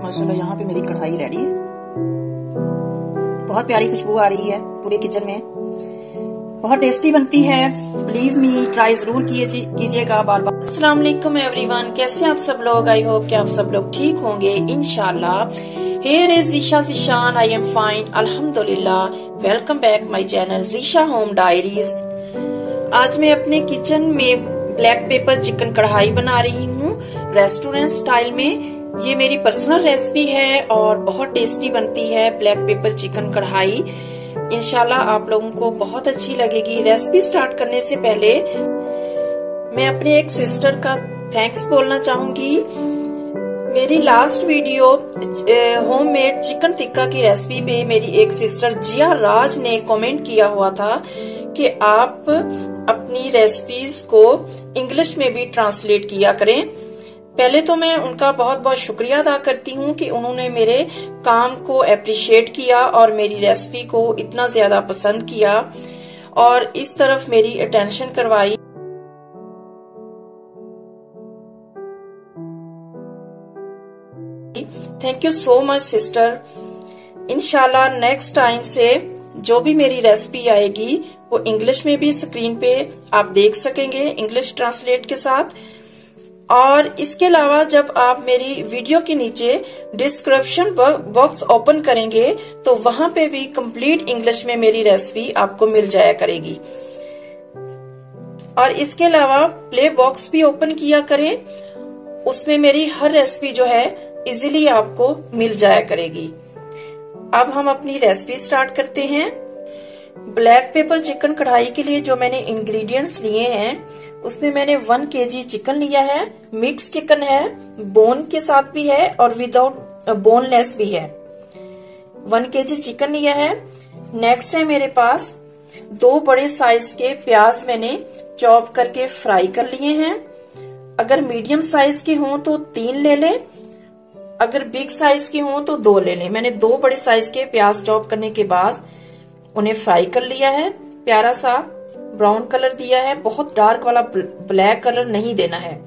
माशाल्लाह यहाँ पे मेरी कढ़ाई रेडी है। बहुत प्यारी खुशबू आ रही है पूरे किचन में, बहुत टेस्टी बनती है। बिलीव मी, ट्राई जरूर कीजिएगा बार बार। अस्सलाम वालेकुम एवरीवन, कैसे आप सब लोग? आई होप कि आप सब लोग ठीक होंगे इंशाल्लाह। Here is Zisha Zishan, I am fine, अल्हम्दुलिल्लाह। Welcome back my channel Zeesha home diaries. आज मैं अपने किचन में ब्लैक पेपर चिकन कढ़ाई बना रही हूँ रेस्टोरेंट स्टाइल में। ये मेरी पर्सनल रेसिपी है और बहुत टेस्टी बनती है ब्लैक पेपर चिकन कढ़ाई। इंशाल्लाह आप लोगों को बहुत अच्छी लगेगी। रेसिपी स्टार्ट करने से पहले मैं अपने एक सिस्टर का थैंक्स बोलना चाहूंगी। मेरी last video homemade chicken tikka की रेसिपी पे मेरी एक सिस्टर जिया राज ने कमेंट किया हुआ था कि आप अपनी रेसिपीज को इंग्लिश में भी ट्रांसलेट किया करें। पहले तो मैं उनका बहुत बहुत शुक्रिया अदा करती हूँ कि उन्होंने मेरे काम को अप्रिशिएट किया और मेरी रेसिपी को इतना ज्यादा पसंद किया और इस तरफ मेरी अटेंशन करवाई। Thank you so much sister. इंशाल्लाह नेक्स्ट टाइम से जो भी मेरी रेसिपी आएगी वो इंग्लिश में भी स्क्रीन पे आप देख सकेंगे इंग्लिश ट्रांसलेट के साथ। और इसके अलावा जब आप मेरी वीडियो के नीचे डिस्क्रिप्शन बॉक्स ओपन करेंगे तो वहां पे भी कंप्लीट इंग्लिश में मेरी रेसिपी आपको मिल जाया करेगी। और इसके अलावा प्ले बॉक्स भी ओपन किया करें, उसमें मेरी हर रेसिपी जो है इजीली आपको मिल जाया करेगी। अब हम अपनी रेसिपी स्टार्ट करते हैं। ब्लैक पेपर चिकन कढ़ाई के लिए जो मैंने इंग्रेडिएंट्स लिए हैं उसमें मैंने 1 kg चिकन लिया है। मिक्स चिकन है, बोन के साथ भी है और विदाउट बोनलेस भी है। 1 kg चिकन लिया है। नेक्स्ट है मेरे पास 2 बड़े साइज के प्याज मैंने चॉप करके फ्राई कर लिए हैं। अगर मीडियम साइज के हों तो 3 ले लें, अगर बिग साइज के हों तो 2 ले लें। मैंने 2 बड़े साइज के प्याज चॉप करने के बाद उन्हें फ्राई कर लिया है। प्यारा सा ब्राउन कलर दिया है, बहुत डार्क वाला ब्लैक कलर नहीं देना है।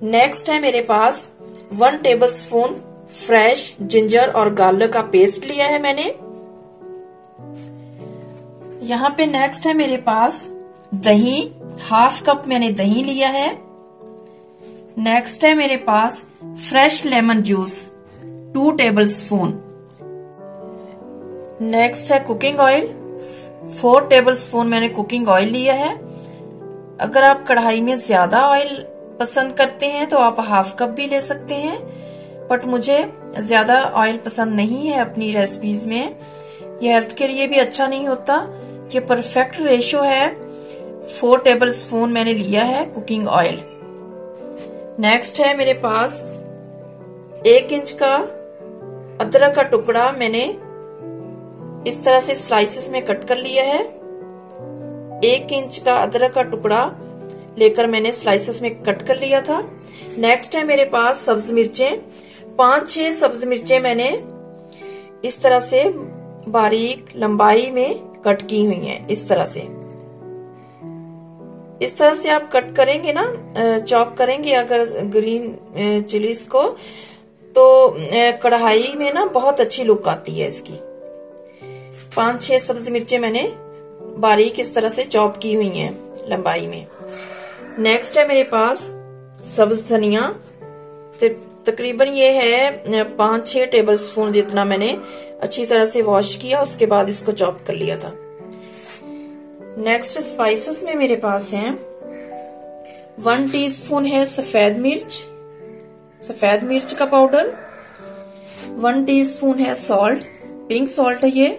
नेक्स्ट है मेरे पास 1 टेबलस्पून फ्रेश जिंजर और गार्लिक का पेस्ट लिया है मैंने। यहाँ पे नेक्स्ट है मेरे पास दही, 1/2 कप मैंने दही लिया है। नेक्स्ट है मेरे पास fresh lemon juice 2 tablespoon. Next है कुकिंग ऑयल 4 टेबलस्पून मैंने कुकिंग ऑयल लिया है। अगर आप कढ़ाई में ज्यादा ऑयल पसंद करते हैं तो आप 1/2 कप भी ले सकते हैं, बट मुझे ज्यादा ऑयल पसंद नहीं है अपनी रेसिपीज में। ये हेल्थ के लिए भी अच्छा नहीं होता। ये परफेक्ट रेशो है। 4 टेबलस्पून मैंने लिया है कुकिंग ऑयल। नेक्स्ट है मेरे पास 1 इंच का अदरक का टुकड़ा मैंने इस तरह से स्लाइसेस में कट कर लिया है। 1 इंच का अदरक का टुकड़ा लेकर मैंने स्लाइसेस में कट कर लिया था। नेक्स्ट है मेरे पास सब्ज मिर्चें, 5-6 सब्ज मिर्चें मैंने इस तरह से बारीक लंबाई में कट की हुई हैं। इस तरह से आप कट करेंगे ना, चॉप करेंगे अगर ग्रीन चिलीज को, तो कढ़ाई में ना बहुत अच्छी लुक आती है इसकी। 5-6 सब्जी मिर्चें मैंने बारीक इस तरह से चॉप की हुई हैं लंबाई में। नेक्स्ट है मेरे पास सब्ज धनिया, तकरीबन ये है 5-6 टेबलस्पून जितना मैंने अच्छी तरह से वॉश किया, उसके बाद इसको चॉप कर लिया था। नेक्स्ट स्पाइसेस में मेरे पास हैं 1 टीस्पून है सफेद मिर्च का पाउडर, 1 टीस्पून है सॉल्ट, पिंक सॉल्ट है ये,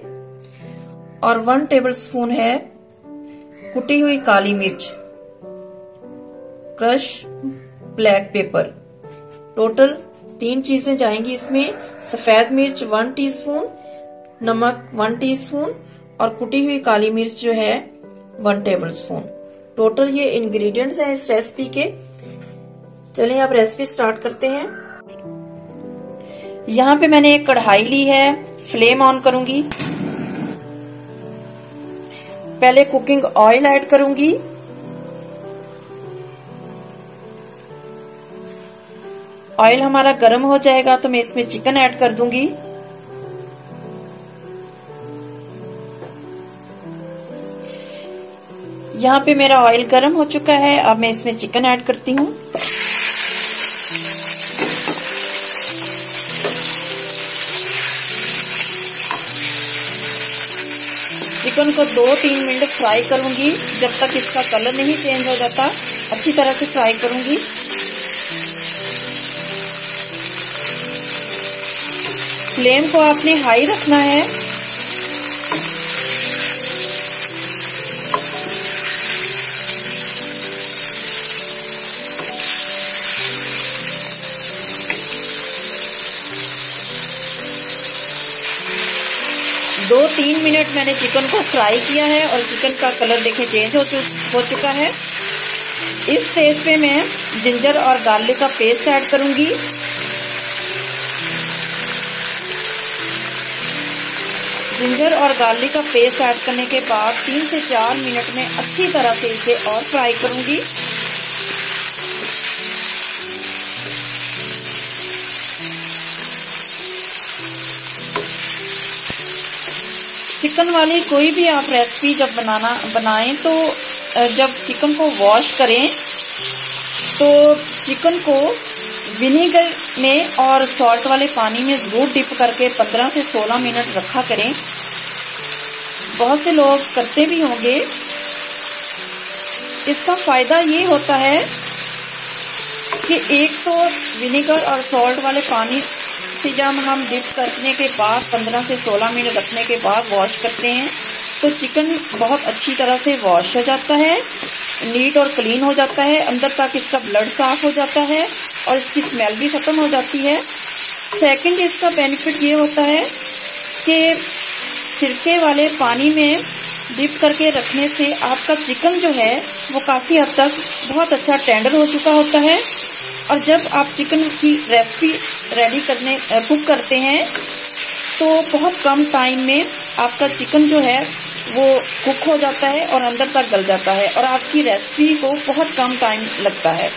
और 1 टेबलस्पून है कुटी हुई काली मिर्च। Crush black pepper. टोटल 3 चीजें जाएंगी इसमें। सफेद मिर्च 1 टीस्पून, नमक 1 टीस्पून और कुटी हुई काली मिर्च जो है 1 टेबलस्पून। टोटल ये इंग्रेडिएंट्स हैं इस रेसिपी के। चलिए आप रेसिपी स्टार्ट करते हैं। यहाँ पे मैंने एक कढ़ाई ली है, फ्लेम ऑन करूंगी। पहले कुकिंग ऑयल ऐड करूंगी। ऑयल हमारा गर्म हो जाएगा तो मैं इसमें चिकन ऐड कर दूंगी। यहाँ पे मेरा ऑयल गर्म हो चुका है। अब मैं इसमें चिकन ऐड करती हूँ। चिकन को 2-3 मिनट फ्राई करूंगी, जब तक इसका कलर नहीं चेंज हो जाता अच्छी तरह से फ्राई करूंगी। फ्लेम को आपने हाई रखना है। दो 3 मिनट मैंने चिकन को फ्राई किया है और चिकन का कलर देखें चेंज हो चुका है। इस स्टेज पे मैं जिंजर और गार्लिक का पेस्ट ऐड करूंगी। जिंजर और गार्लिक का पेस्ट ऐड करने के बाद 3 से 4 मिनट में अच्छी तरह से इसे और फ्राई करूंगी। चिकन वाली कोई भी आप रेसिपी जब बनाएं तो जब चिकन को वॉश करें तो चिकन को विनेगर में और सॉल्ट वाले पानी में जरूर डिप करके 15 से 16 मिनट रखा करें। बहुत से लोग करते भी होंगे। इसका फायदा ये होता है कि एक तो विनेगर और सॉल्ट वाले पानी से जब हम डिप करने के बाद 15 से 16 मिनट रखने के बाद वॉश करते हैं तो चिकन बहुत अच्छी तरह से वॉश हो जाता है, नीट और क्लीन हो जाता है। अंदर तक इसका ब्लड साफ हो जाता है और इसकी स्मेल भी खत्म हो जाती है। सेकंड, इसका बेनिफिट ये होता है कि सिरके वाले पानी में डिप करके रखने से आपका चिकन जो है वो काफी हद तक बहुत अच्छा टेंडर हो चुका होता है। और जब आप चिकन की रेसिपी कुक करते हैं तो बहुत कम टाइम में आपका चिकन जो है वो कुक हो जाता है और अंदर तक गल जाता है और आपकी रेसिपी को बहुत कम टाइम लगता है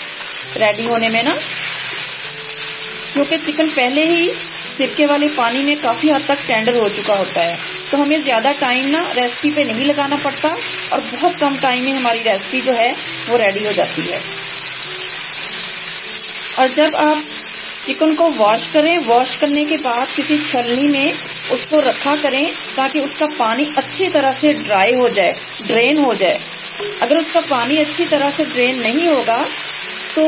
रेडी होने में ना, क्योंकि चिकन पहले ही सिरके वाले पानी में काफी हद तक टेंडर हो चुका होता है। तो हमें ज्यादा टाइम ना रेसिपी पे नहीं लगाना पड़ता और बहुत कम टाइम में हमारी रेसिपी जो है वो रेडी हो जाती है। और जब आप चिकन को वॉश करें, वॉश करने के बाद किसी छलनी में उसको रखा करें ताकि उसका पानी अच्छी तरह से ड्राई हो जाए, ड्रेन हो जाए। अगर उसका पानी अच्छी तरह से ड्रेन नहीं होगा तो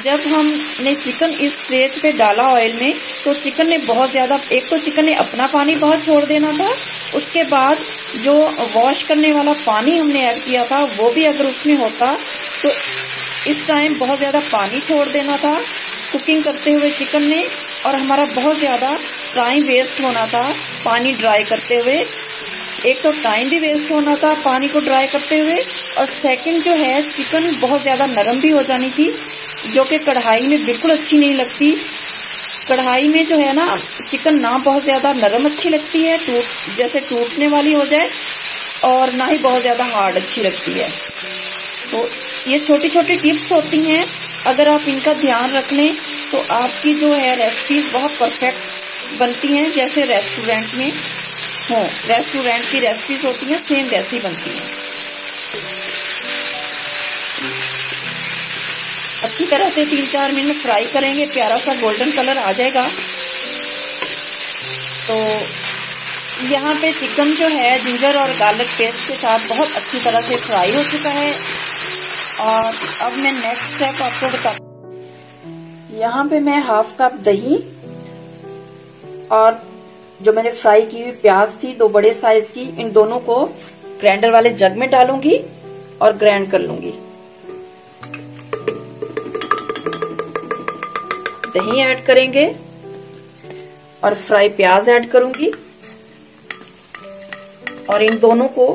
जब हमने चिकन इस स्टेज पे डाला ऑयल में तो चिकन ने बहुत ज्यादा, एक तो चिकन ने अपना पानी बहुत छोड़ देना था, उसके बाद जो वॉश करने वाला पानी हमने ऐड किया था वो भी अगर उसमें होता तो इस टाइम बहुत ज्यादा पानी छोड़ देना था कुकिंग करते हुए चिकन ने और हमारा बहुत ज्यादा टाइम वेस्ट होना था पानी ड्राई करते हुए। एक तो टाइम भी वेस्ट होना था पानी को ड्राई करते हुए और सेकंड जो है चिकन बहुत ज्यादा नरम भी हो जानी थी जो कि कढ़ाई में बिल्कुल अच्छी नहीं लगती। कढ़ाई में जो है ना चिकन ना बहुत ज्यादा नरम अच्छी लगती है, जैसे टूटने वाली हो जाए, और ना ही बहुत ज्यादा हार्ड अच्छी लगती है। तो ये छोटी छोटी टिप्स होती हैं, अगर आप इनका ध्यान रख लें तो आपकी जो है रेसिपीज बहुत परफेक्ट बनती हैं, जैसे रेस्टोरेंट में हो, रेस्टोरेंट की रेसिपीज होती हैं सेम वैसी बनती हैं। अच्छी तरह से 3-4 मिनट फ्राई करेंगे, प्यारा सा गोल्डन कलर आ जाएगा। तो यहाँ पे चिकन जो है जिंजर और गार्लिक पेस्ट के साथ बहुत अच्छी तरह से फ्राई हो चुका है। और अब मैं नेक्स्ट स्टेप आपको बता, यहाँ पे मैं हाफ कप दही और जो मैंने फ्राई की हुई प्याज थी 2 बड़े साइज की, इन दोनों को ग्राइंडर वाले जग में डालूंगी और ग्राइंड कर लूंगी। दही ऐड करेंगे और फ्राई प्याज ऐड करूंगी और इन दोनों को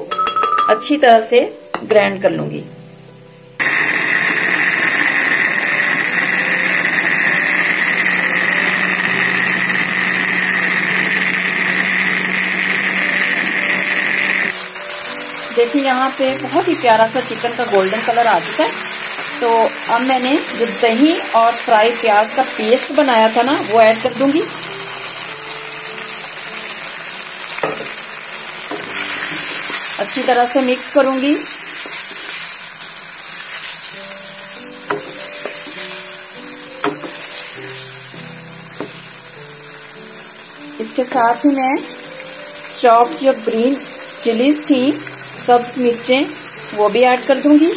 अच्छी तरह से ग्राइंड कर लूंगी। देखिए यहाँ पे बहुत ही प्यारा सा चिकन का गोल्डन कलर आ चुका है। तो अब मैंने जो दही और फ्राई प्याज का पेस्ट बनाया था ना, वो ऐड कर दूंगी। अच्छी तरह से मिक्स करूंगी। इसके साथ ही मैं चॉप जो ग्रीन चिलीज थी, सब्ज मिर्चें, वो भी ऐड कर दूंगी।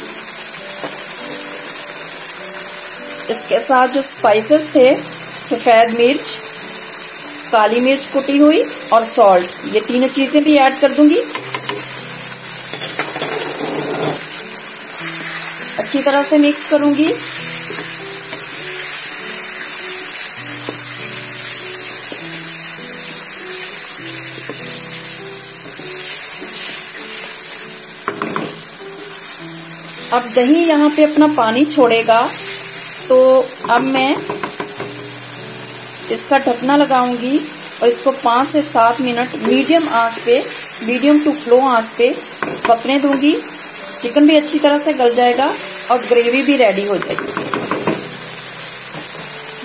इसके साथ जो स्पाइसेस थे, सफेद मिर्च, काली मिर्च कुटी हुई और सॉल्ट, ये तीनों चीजें भी ऐड कर दूंगी। अच्छी तरह से मिक्स करूंगी। अब दही यहाँ पे अपना पानी छोड़ेगा, तो अब मैं इसका ढकना लगाऊंगी और इसको 5 से 7 मिनट मीडियम आंच पे, मीडियम टू स्लो आंच पे पकने दूंगी। चिकन भी अच्छी तरह से गल जाएगा और ग्रेवी भी रेडी हो जाएगी।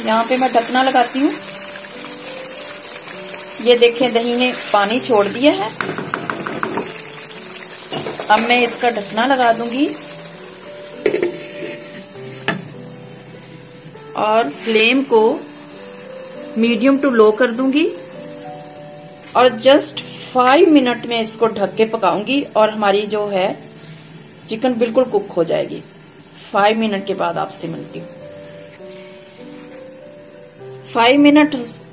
यहाँ पे मैं ढकना लगाती हूँ। ये देखें, दही ने पानी छोड़ दिया है। अब मैं इसका ढकना लगा दूंगी और फ्लेम को मीडियम टू लो कर दूंगी और जस्ट 5 मिनट में इसको ढक के पकाऊंगी और हमारी जो है चिकन बिल्कुल कुक हो जाएगी। 5 मिनट के बाद आपसे मिलती हूँ। 5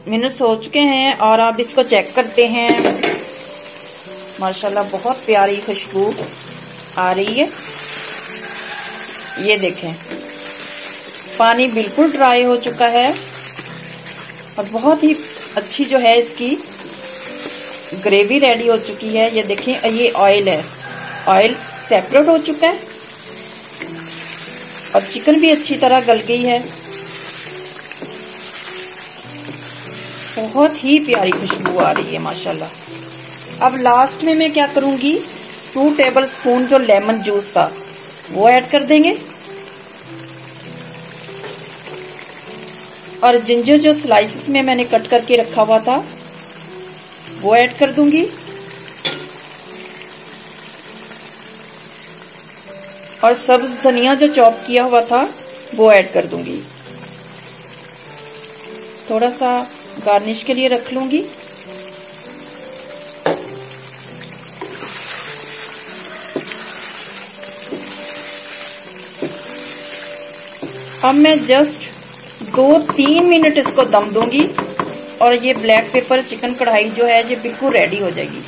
मिनट्स हो चुके हैं और आप इसको चेक करते हैं। माशाल्लाह बहुत प्यारी खुशबू आ रही है। ये देखें, पानी बिल्कुल ड्राई हो चुका है और बहुत ही अच्छी जो है इसकी ग्रेवी रेडी हो चुकी है। ये देखें, ये ऑयल है, ऑयल सेपरेट हो चुका है और चिकन भी अच्छी तरह गल गई है। बहुत ही प्यारी खुशबू आ रही है माशाल्लाह। अब लास्ट में मैं क्या करूंगी, 2 टेबल स्पून जो लेमन जूस था वो ऐड कर देंगे और जिंजर जो स्लाइसेस में मैंने कट करके रखा हुआ था वो ऐड कर दूंगी और सब्ज धनिया जो चॉप किया हुआ था वो ऐड कर दूंगी। थोड़ा सा गार्निश के लिए रख लूंगी। अब मैं जस्ट 2-3 मिनट इसको दम दूंगी और ये ब्लैक पेपर चिकन कढ़ाई जो है ये बिल्कुल रेडी हो जाएगी।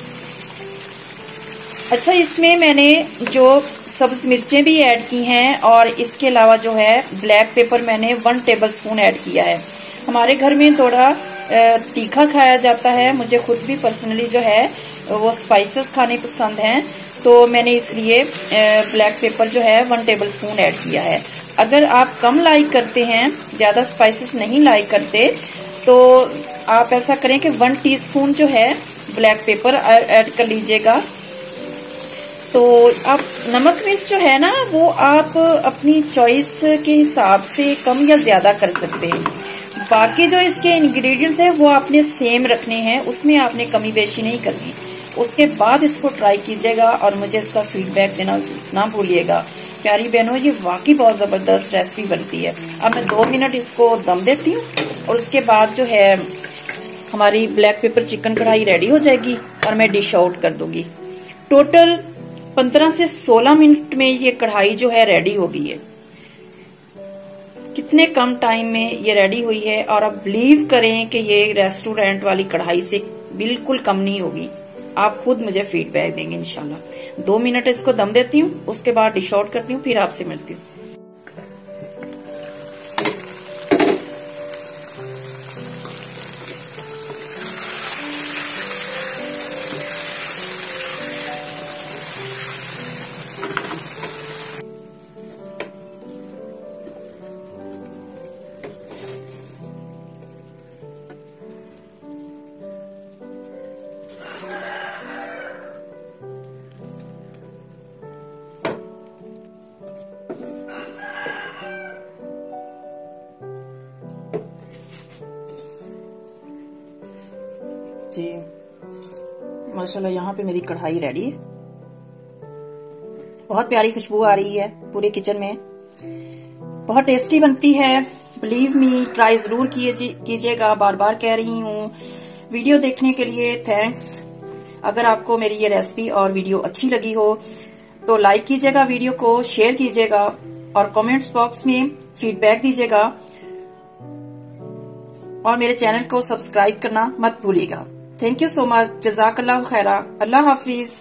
अच्छा, इसमें मैंने जो सब्ज मिर्चें भी ऐड की हैं और इसके अलावा जो है ब्लैक पेपर मैंने 1 टेबल स्पून ऐड किया है। हमारे घर में थोड़ा तीखा खाया जाता है। मुझे खुद भी पर्सनली जो है वो स्पाइसेस खाने पसंद हैं, तो मैंने इसलिए ब्लैक पेपर जो है 1 टेबल स्पून ऐड किया है। अगर आप कम लाइक करते हैं, ज्यादा स्पाइसेस नहीं लाइक करते, तो आप ऐसा करें कि 1 टीस्पून जो है ब्लैक पेपर ऐड कर लीजिएगा। तो आप नमक मिर्च जो है ना वो आप अपनी चॉइस के हिसाब से कम या ज्यादा कर सकते हैं। बाकी जो इसके इंग्रेडिएंट्स हैं वो आपने सेम रखने हैं, उसमें आपने कमी बेशी नहीं करनी। उसके बाद इसको ट्राई कीजिएगा और मुझे इसका फीडबैक देना ना भूलिएगा। प्यारी बहनों, ये वाकई बहुत जबरदस्त रेसिपी बनती है। अब मैं 2 मिनट इसको दम देती हूँ और उसके बाद जो है हमारी ब्लैक पेपर चिकन कढ़ाई रेडी हो जाएगी और मैं डिश आउट कर दूंगी। टोटल 15 से 16 मिनट में ये कढ़ाई जो है रेडी हो गई है। कितने कम टाइम में ये रेडी हुई है और अब बिलीव करें कि ये रेस्टोरेंट वाली कढ़ाई से बिल्कुल कम नहीं होगी। आप खुद मुझे फीडबैक देंगे इंशाल्लाह। 2 मिनट इसको दम देती हूँ, उसके बाद डिश आउट करती हूँ, फिर आपसे मिलती हूँ। माशाल्लाह यहाँ पे मेरी कढ़ाई रेडी है। बहुत प्यारी खुशबू आ रही है पूरे किचन में, बहुत टेस्टी बनती है। बिलीव मी, ट्राई जरूर कीजिएगा। बार बार कह रही हूँ। वीडियो देखने के लिए थैंक्स। अगर आपको मेरी ये रेसिपी और वीडियो अच्छी लगी हो तो लाइक कीजिएगा, वीडियो को शेयर कीजिएगा और कमेंट्स बॉक्स में फीडबैक दीजिएगा और मेरे चैनल को सब्सक्राइब करना मत भूलिएगा। Thank you so much. जज़ाकल्लाहु खैरा। अल्लाह हाफिज।